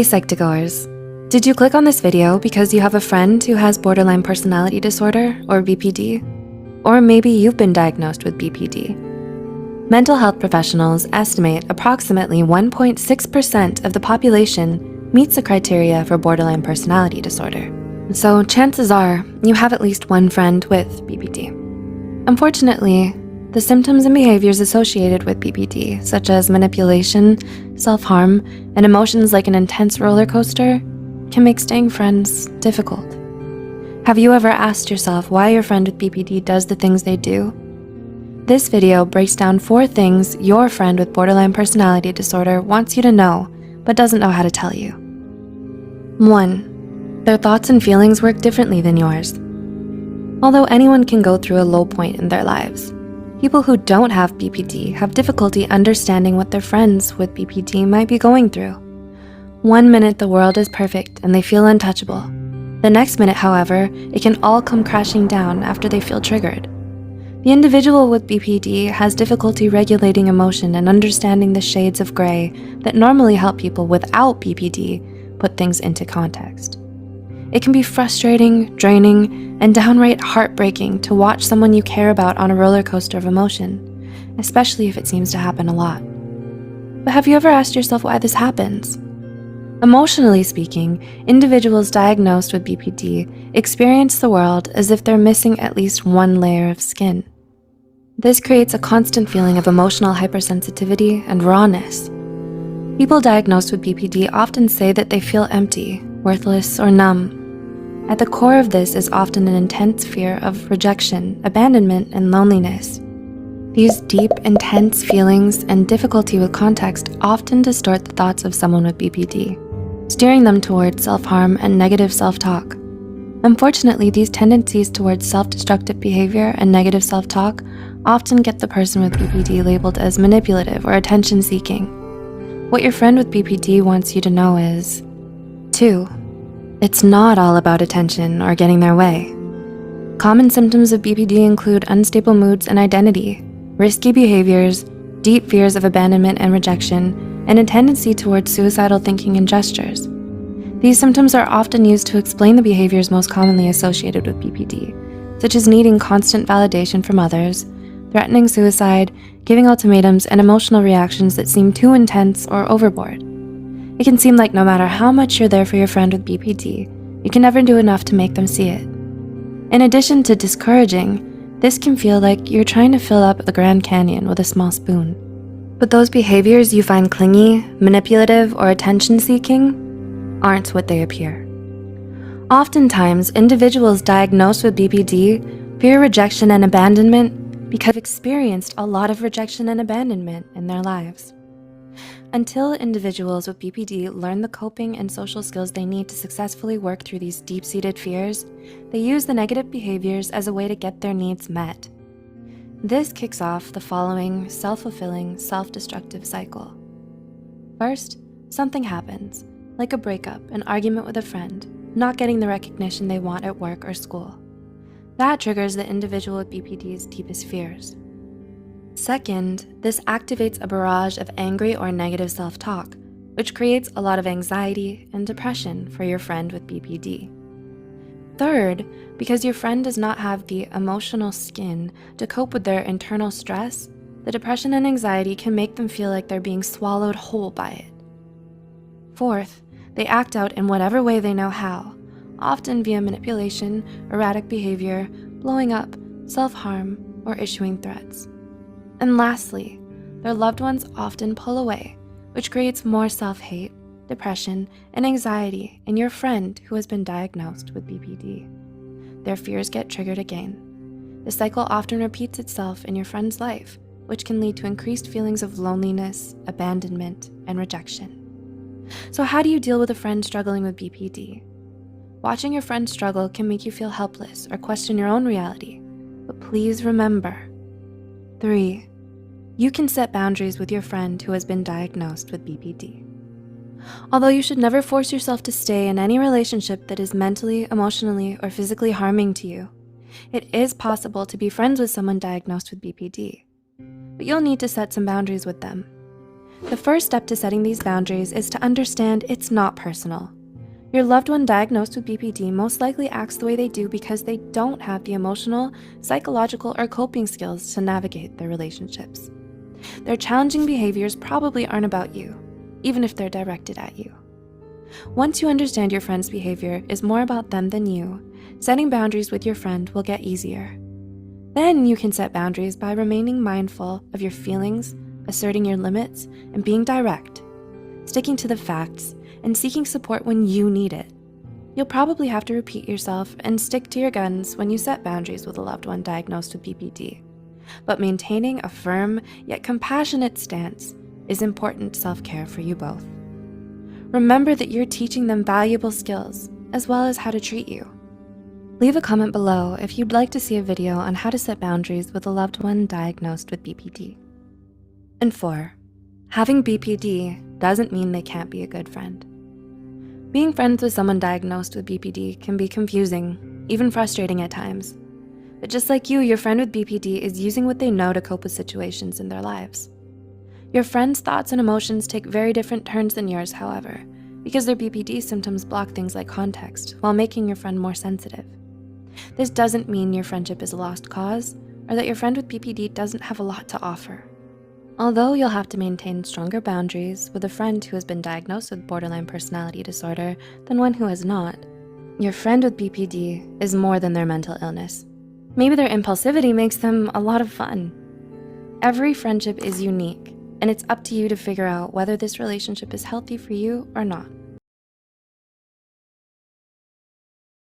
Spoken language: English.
Hey Psych2Goers, did you click on this video because you have a friend who has borderline personality disorder or BPD? Or maybe you've been diagnosed with BPD. Mental health professionals estimate approximately 1.6% of the population meets the criteria for borderline personality disorder. So chances are you have at least one friend with BPD. Unfortunately, the symptoms and behaviors associated with BPD, such as manipulation, self-harm, and emotions like an intense roller coaster, can make staying friends difficult. Have you ever asked yourself why your friend with BPD does the things they do? This video breaks down 4 things your friend with borderline personality disorder wants you to know, but doesn't know how to tell you. 1. Their thoughts and feelings work differently than yours. Although anyone can go through a low point in their lives, people who don't have BPD have difficulty understanding what their friends with BPD might be going through. One minute the world is perfect and they feel untouchable. The next minute, however, it can all come crashing down after they feel triggered. The individual with BPD has difficulty regulating emotion and understanding the shades of gray that normally help people without BPD put things into context. It can be frustrating, draining, and downright heartbreaking to watch someone you care about on a roller coaster of emotion, especially if it seems to happen a lot. But have you ever asked yourself why this happens? Emotionally speaking, individuals diagnosed with BPD experience the world as if they're missing at least one layer of skin. This creates a constant feeling of emotional hypersensitivity and rawness. People diagnosed with BPD often say that they feel empty, worthless, or numb. At the core of this is often an intense fear of rejection, abandonment, and loneliness. These deep, intense feelings and difficulty with context often distort the thoughts of someone with BPD, steering them towards self-harm and negative self-talk. Unfortunately, these tendencies towards self-destructive behavior and negative self-talk often get the person with BPD labeled as manipulative or attention-seeking. What your friend with BPD wants you to know is, 2. It's not all about attention or getting their way. Common symptoms of BPD include unstable moods and identity, risky behaviors, deep fears of abandonment and rejection, and a tendency towards suicidal thinking and gestures. These symptoms are often used to explain the behaviors most commonly associated with BPD, such as needing constant validation from others, threatening suicide, giving ultimatums, and emotional reactions that seem too intense or overboard. It can seem like no matter how much you're there for your friend with BPD, you can never do enough to make them see it. In addition to discouraging, this can feel like you're trying to fill up the Grand Canyon with a small spoon. But those behaviors you find clingy, manipulative, or attention-seeking aren't what they appear. Oftentimes, individuals diagnosed with BPD fear rejection and abandonment because they've experienced a lot of rejection and abandonment in their lives. Until individuals with BPD learn the coping and social skills they need to successfully work through these deep-seated fears, they use the negative behaviors as a way to get their needs met. This kicks off the following self-fulfilling, self-destructive cycle. First, something happens, like a breakup, an argument with a friend, not getting the recognition they want at work or school. That triggers the individual with BPD's deepest fears. Second, this activates a barrage of angry or negative self-talk, which creates a lot of anxiety and depression for your friend with BPD. Third, because your friend does not have the emotional skin to cope with their internal stress, the depression and anxiety can make them feel like they're being swallowed whole by it. Fourth, they act out in whatever way they know how, often via manipulation, erratic behavior, blowing up, self-harm, or issuing threats. And lastly, their loved ones often pull away, which creates more self-hate, depression, and anxiety in your friend who has been diagnosed with BPD. Their fears get triggered again. The cycle often repeats itself in your friend's life, which can lead to increased feelings of loneliness, abandonment, and rejection. So how do you deal with a friend struggling with BPD? Watching your friend struggle can make you feel helpless or question your own reality, but please remember, 3. You can set boundaries with your friend who has been diagnosed with BPD. Although you should never force yourself to stay in any relationship that is mentally, emotionally, or physically harming to you, it is possible to be friends with someone diagnosed with BPD, but you'll need to set some boundaries with them. The first step to setting these boundaries is to understand it's not personal. Your loved one diagnosed with BPD most likely acts the way they do because they don't have the emotional, psychological, or coping skills to navigate their relationships. Their challenging behaviors probably aren't about you, even if they're directed at you. Once you understand your friend's behavior is more about them than you, setting boundaries with your friend will get easier. Then you can set boundaries by remaining mindful of your feelings, asserting your limits, and being direct, sticking to the facts, and seeking support when you need it. You'll probably have to repeat yourself and stick to your guns when you set boundaries with a loved one diagnosed with BPD. But maintaining a firm yet compassionate stance is important self-care for you both. Remember that you're teaching them valuable skills, as well as how to treat you. Leave a comment below if you'd like to see a video on how to set boundaries with a loved one diagnosed with BPD. And 4, having BPD doesn't mean they can't be a good friend. Being friends with someone diagnosed with BPD can be confusing, even frustrating at times. But just like you, your friend with BPD is using what they know to cope with situations in their lives. Your friend's thoughts and emotions take very different turns than yours, however, because their BPD symptoms block things like context while making your friend more sensitive. This doesn't mean your friendship is a lost cause or that your friend with BPD doesn't have a lot to offer. Although you'll have to maintain stronger boundaries with a friend who has been diagnosed with borderline personality disorder than one who has not, your friend with BPD is more than their mental illness. Maybe their impulsivity makes them a lot of fun. Every friendship is unique, and it's up to you to figure out whether this relationship is healthy for you or not.